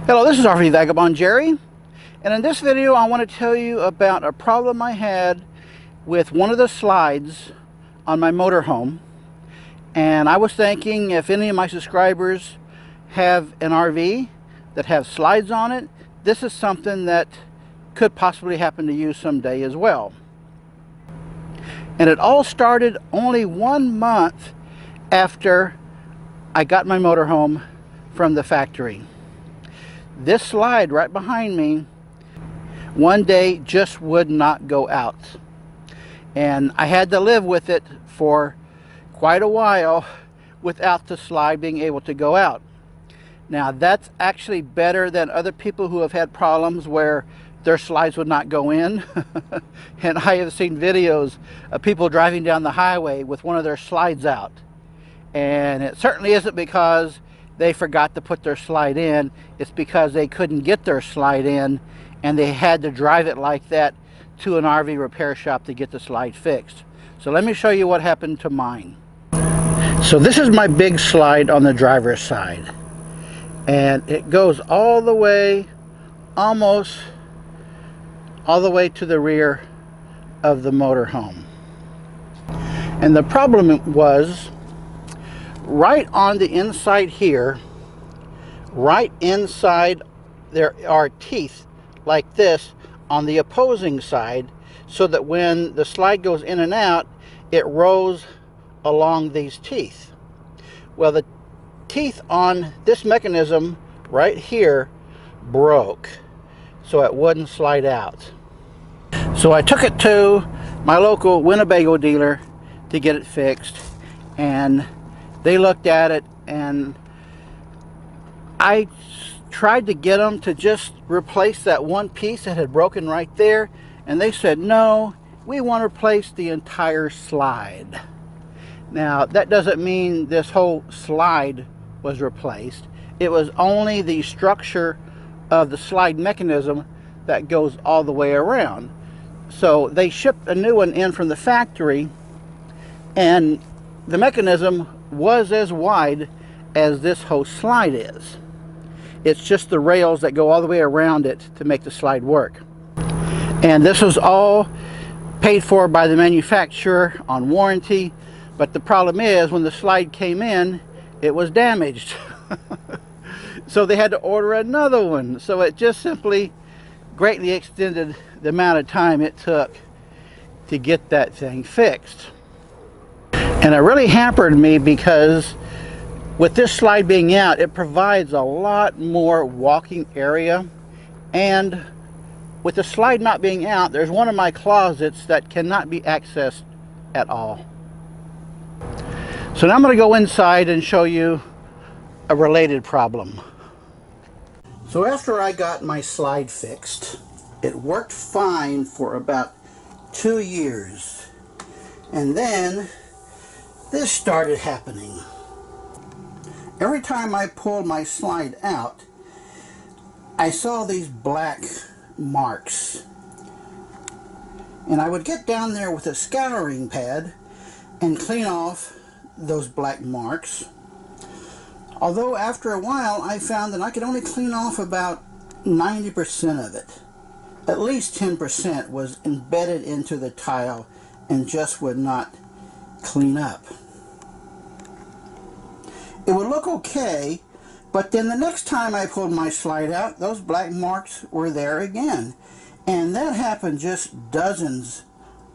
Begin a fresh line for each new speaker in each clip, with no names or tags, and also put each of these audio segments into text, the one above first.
Hello, this is RV Vagabond Jerry, and in this video I want to tell you about a problem I had with one of the slides on my motorhome. And I was thinking, if any of my subscribers have an RV that have slides on it, this is something that could possibly happen to you someday as well. And it all started only 1 month after I got my motorhome from the factory. This slide right behind me one day just would not go out, and I had to live with it for quite a while without the slide being able to go out. Now that's actually better than other people who have had problems where their slides would not go in. And I have seen videos of people driving down the highway with one of their slides out, and it certainly isn't because they forgot to put their slide in. It's because they couldn't get their slide in and they had to drive it like that to an RV repair shop to get the slide fixed. So let me show you what happened to mine. So this is my big slide on the driver's side, and it goes all the way, almost all the way to the rear of the motorhome. And the problem was, right on the inside here, right inside, there are teeth like this on the opposing side, so that when the slide goes in and out, it rolls along these teeth. Well, the teeth on this mechanism right here broke, so it wouldn't slide out. So I took it to my local Winnebago dealer to get it fixed, and they looked at it, and I tried to get them to just replace that one piece that had broken right there, and they said, no, we want to replace the entire slide. Now, that doesn't mean this whole slide was replaced. It was only the structure of the slide mechanism that goes all the way around. So they shipped a new one in from the factory, and the mechanism was as wide as this whole slide is. It's just the rails that go all the way around it to make the slide work. And this was all paid for by the manufacturer on warranty, but the problem is, when the slide came in, it was damaged. So they had to order another one. So it just simply greatly extended the amount of time it took to get that thing fixed. And it really hampered me, because with this slide being out, it provides a lot more walking area, and with the slide not being out, there's one of my closets that cannot be accessed at all. So now I'm going to go inside and show you a related problem. So after I got my slide fixed, it worked fine for about 2 years, and then this started happening. Every time I pulled my slide out, I saw these black marks. And I would get down there with a scouring pad and clean off those black marks. Although after a while I found that I could only clean off about 90% of it. At least 10% was embedded into the tile and just would not clean up. It would look okay, but then the next time I pulled my slide out, those black marks were there again. And that happened just dozens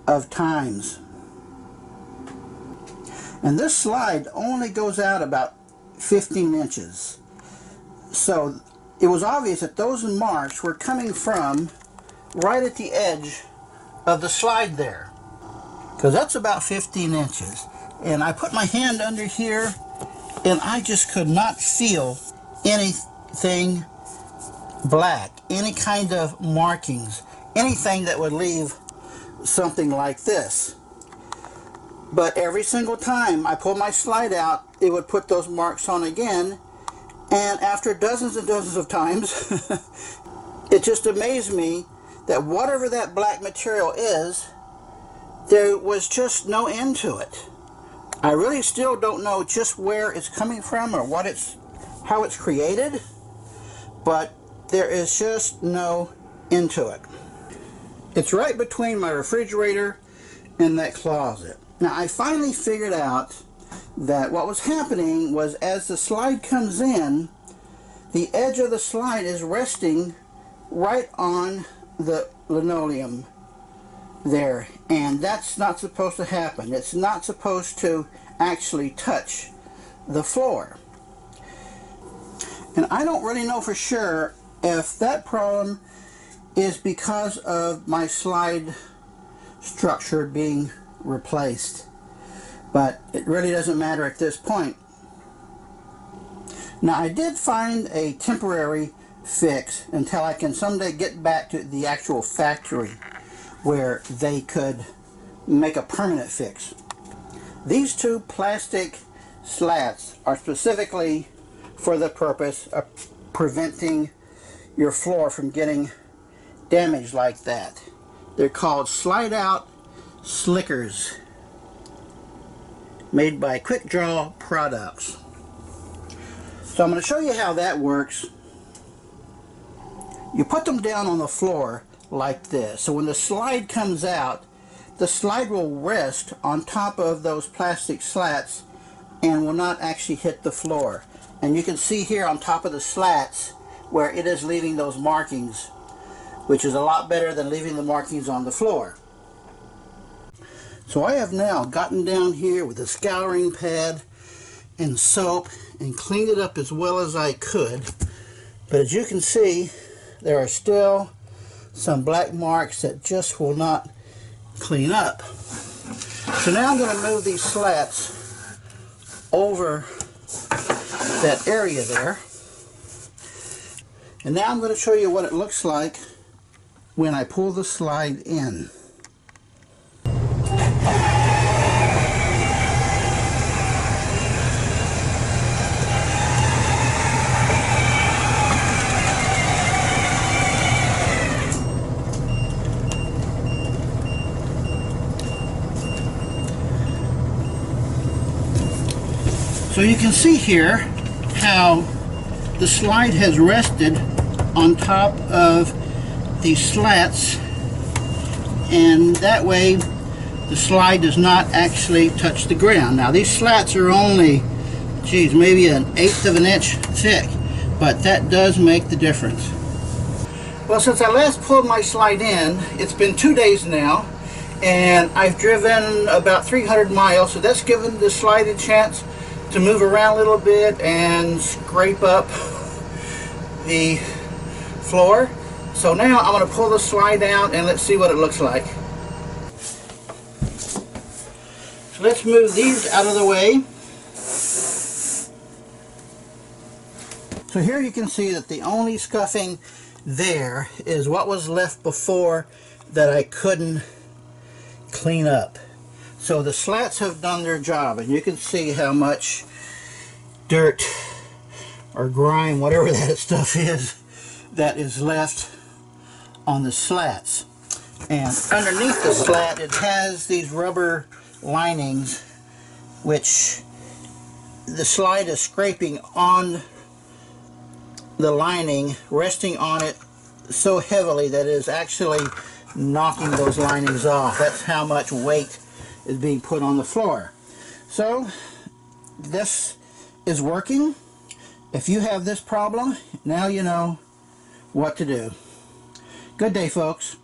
of times. And this slide only goes out about 15 inches. So it was obvious that those marks were coming from right at the edge of the slide there, because that's about 15 inches. And I put my hand under here, and I just could not feel anything black, any kind of markings, anything that would leave something like this. But every single time I pulled my slide out, it would put those marks on again, and after dozens and dozens of times, it just amazed me that whatever that black material is, there was just no end to it. I really still don't know just where it's coming from or how it's created, but there is just no end to it. It's right between my refrigerator and that closet. Now I finally figured out that what was happening was, as the slide comes in, the edge of the slide is resting right on the linoleum there, and that's not supposed to happen. It's not supposed to actually touch the floor. And I don't really know for sure if that problem is because of my slide structure being replaced, but it really doesn't matter at this point. Now I did find a temporary fix until I can someday get back to the actual factory where they could make a permanent fix. These two plastic slats are specifically for the purpose of preventing your floor from getting damaged like that. They're called slide out slickers, made by Quick Draw Products. So I'm going to show you how that works. You put them down on the floor like this, so when the slide comes out, the slide will rest on top of those plastic slats and will not actually hit the floor. And you can see here on top of the slats where it is leaving those markings, which is a lot better than leaving the markings on the floor. So I have now gotten down here with a scouring pad and soap and cleaned it up as well as I could. But as you can see, there are still some black marks that just will not clean up. So now I'm going to move these slats over that area there. And now I'm going to show you what it looks like when I pull the slide in. So you can see here how the slide has rested on top of these slats, and that way the slide does not actually touch the ground. Now these slats are only, geez, maybe 1/8 of an inch thick, but that does make the difference. Well, since I last pulled my slide in, it's been 2 days now, and I've driven about 300 miles, so that's given the slide a chance to move around a little bit and scrape up the floor. So now I'm going to pull the slide out and let's see what it looks like. So let's move these out of the way. So here you can see that the only scuffing there is what was left before that I couldn't clean up. So the slats have done their job, and you can see how much dirt or grime, whatever that stuff is, that is left on the slats. And underneath the slat it has these rubber linings which the slide is scraping on the lining, resting on it so heavily that it is actually knocking those linings off. That's how much weight is being put on the floor. So this is working. If you have this problem, now you know what to do. Good day, folks.